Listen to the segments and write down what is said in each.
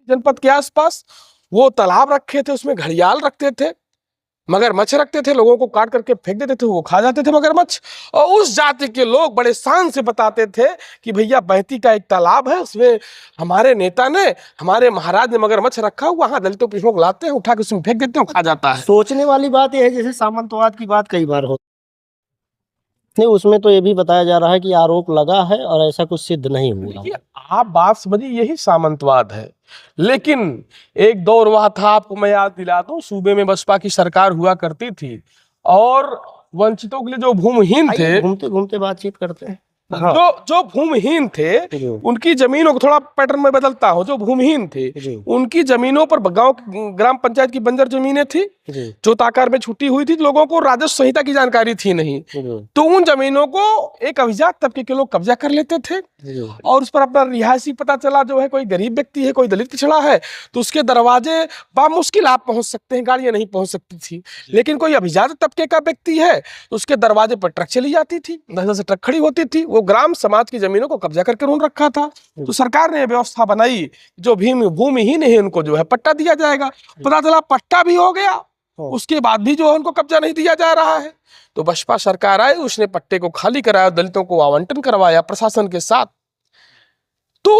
जनपद के आसपास वो तालाब रखे थे, उसमें घड़ियाल रखते थे, मगरमच्छ रखते थे, लोगों को काट करके फेंक देते थे, वो खा जाते थे मगरमच्छ। और उस जाति के लोग बड़े शान से बताते थे कि भैया बहती का एक तालाब है, उसमें हमारे नेता ने, हमारे महाराज ने मगरमच्छ रखा हुआ, वहां दलितों पे लोग लाते हैं, उठा के उसमें फेंक देते हैं, खा जाता है। सोचने वाली बात यह है, जैसे सामंतवाद की बात कई बार होती नहीं, उसमें तो ये भी बताया जा रहा है कि आरोप लगा है और ऐसा कुछ सिद्ध नहीं हुआ। आप बात समझिए, यही सामंतवाद है। लेकिन एक दौर वह था, आपको मैं याद दिला दूं, सूबे में बसपा की सरकार हुआ करती थी और वंचितों के लिए जो भूमिहीन थे, घूमते घूमते बातचीत करते हैं। हाँ। जो भूमिहीन थे उनकी जमीनों को, थोड़ा पैटर्न में बदलता हो, जो भूमिहीन थे उनकी जमीनों पर गांव ग्राम पंचायत की बंजर जमीनें थी, जोताकार में छुट्टी हुई थी, लोगों को राजस्व संहिता की जानकारी थी नहीं, तो उन जमीनों को एक अभिजात तबके के लोग कब्जा कर लेते थे और उस पर अपना रिहायशी पता चला जो है, कोई गरीब व्यक्ति है, कोई दलित पिछड़ा है, तो उसके दरवाजे बामुश्किल आप पहुंच सकते हैं, गाड़ियां नहीं पहुंच सकती थी। लेकिन कोई अभिजात तबके का व्यक्ति है तो उसके दरवाजे पर ट्रक चली जाती थी, 10 ट्रक खड़ी होती थी, वो ग्राम समाज की जमीनों को कब्जा करके उन्होंने रखा था। तो सरकार ने व्यवस्था बनाई, जो भूमिहीन है उनको जो है पट्टा दिया जाएगा। पता चला पट्टा भी हो गया, उसके बाद भी जो है उनको कब्जा नहीं दिया जा रहा है। तो बसपा सरकार आई, उसने पट्टे को खाली कराया, दलितों को आवंटन करवाया प्रशासन के साथ, तो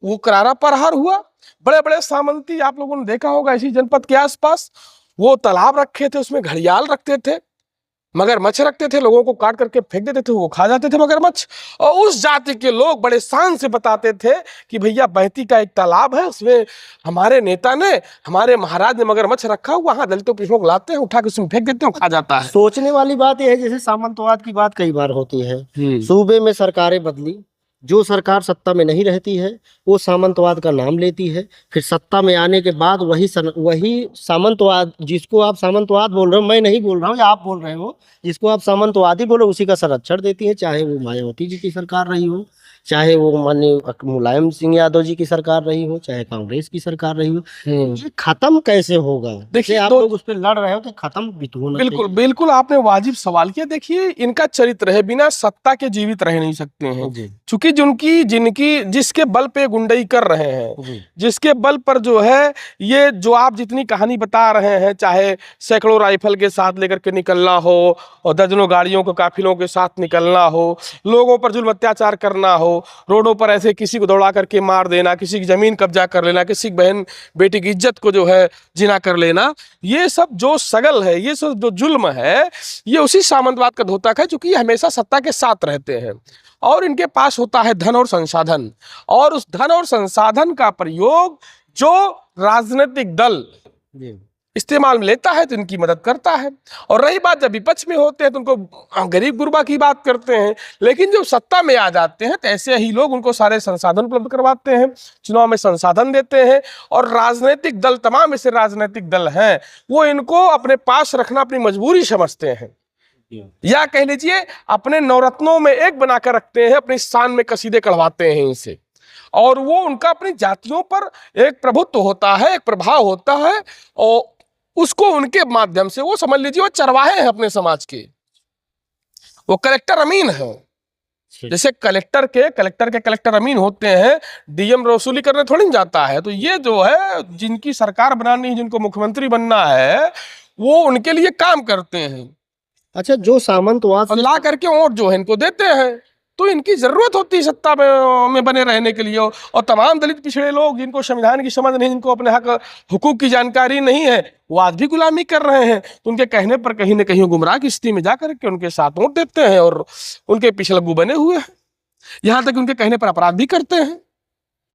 वो करारा प्रहार हुआ। बड़े बड़े सामंती आप लोगों ने देखा होगा, इसी जनपद के आसपास वो तालाब रखे थे, उसमें घड़ियाल रखते थे, मगरमच्छ रखते थे, लोगों को काट करके फेंक देते थे, वो खा जाते थे मगरमच्छ। और उस जाति के लोग बड़े शान से बताते थे कि भैया बहती का एक तालाब है, उसमें हमारे नेता ने, हमारे महाराज ने मगरमच्छ रखा हुआ, वहां दलितों पे लोग लाते हैं, उठा के उसमें फेंक देते हैं, खा जाता है। सोचने वाली बात यह है, जैसे सामंतवाद की बात कई बार होती है, सूबे में सरकारें बदली, जो सरकार सत्ता में नहीं रहती है वो सामंतवाद का नाम लेती है, फिर सत्ता में आने के बाद वही सामंतवाद, जिसको आप सामंतवाद बोल रहे हो, मैं नहीं बोल रहा हूँ, आप बोल रहे हो, जिसको आप सामंतवादी बोलो, उसी का संरक्षण देती है, चाहे वो मायावती जी की सरकार रही हो, चाहे वो माननीय मुलायम सिंह यादव जी की सरकार रही हो, चाहे कांग्रेस की सरकार रही हो। ये खत्म कैसे होगा? देखिए आप लोग उस पर लड़ रहे हो तो खत्म भी तो होना चाहिए। बिल्कुल बिल्कुल, आपने वाजिब सवाल किया। देखिए इनका चरित्र है, बिना सत्ता के जीवित रह नहीं सकते हैं, क्योंकि जिसके बल पे गुंडई कर रहे हैं, जिसके बल पर जो है ये जो आप जितनी कहानी बता रहे हैं, चाहे सैकड़ों राइफल के साथ लेकर के निकलना हो और दर्जनों गाड़ियों के काफिलों के साथ निकलना हो, लोगों पर जुल्म अत्याचार करना हो, रोडों पर ऐसे किसी को दौड़ा करके मार देना, किसी की जमीन कब्जा कर लेना, किसी की बहन बेटी की इज्जत को जो है जिना कर लेना, ये सब जो सगल है, ये सब जो जुल्म है, ये उसी सामंतवाद का द्योतक है, क्योंकि हमेशा सत्ता के साथ रहते हैं और इनके पास होता है धन और संसाधन, और उस धन और संसाधन का प्रयोग जो राजनीतिक दल इस्तेमाल में लेता है तो इनकी मदद करता है। और रही बात जब विपक्ष में होते हैं तो उनको गरीब गुरबा की बात करते हैं, लेकिन जब सत्ता में आ जाते हैं तो ऐसे ही लोग उनको सारे संसाधन उपलब्ध करवाते हैं, चुनाव में संसाधन देते हैं, और राजनीतिक दल, तमाम ऐसे राजनीतिक दल हैं, वो इनको अपने पास रखना अपनी मजबूरी समझते हैं, या कह लीजिए अपने नवरत्नों में एक बनाकर रखते हैं, अपनी शान में कसीदे कढ़वाते हैं इनसे, और वो उनका अपनी जातियों पर एक प्रभुत्व होता है, एक प्रभाव होता है, और उसको उनके माध्यम से वो समझ लीजिए वो चरवाहे हैं अपने समाज के, वो कलेक्टर अमीन है। जैसे कलेक्टर के कलेक्टर अमीन होते हैं, डीएम वसूली करने थोड़ी नहीं जाता है, तो ये जो है जिनकी सरकार बनानी है, जिनको मुख्यमंत्री बनना है, वो उनके लिए काम करते हैं। अच्छा, जो सामंतवाद ला करके वोट जो है इनको देते हैं, तो इनकी जरूरत होती है सत्ता में बने रहने के लिए। और तमाम दलित पिछड़े लोग जिनको संविधान की समझ नहीं, जिनको अपने हक हुकूक की जानकारी नहीं है, वो आज भी गुलामी कर रहे हैं, तो उनके कहने पर कहीं ना कहीं गुमराह की स्थिति में जाकर के उनके साथ वोट देते हैं और उनके पिछलग्गू बने हुए हैं, यहाँ तक उनके कहने पर अपराध भी करते हैं।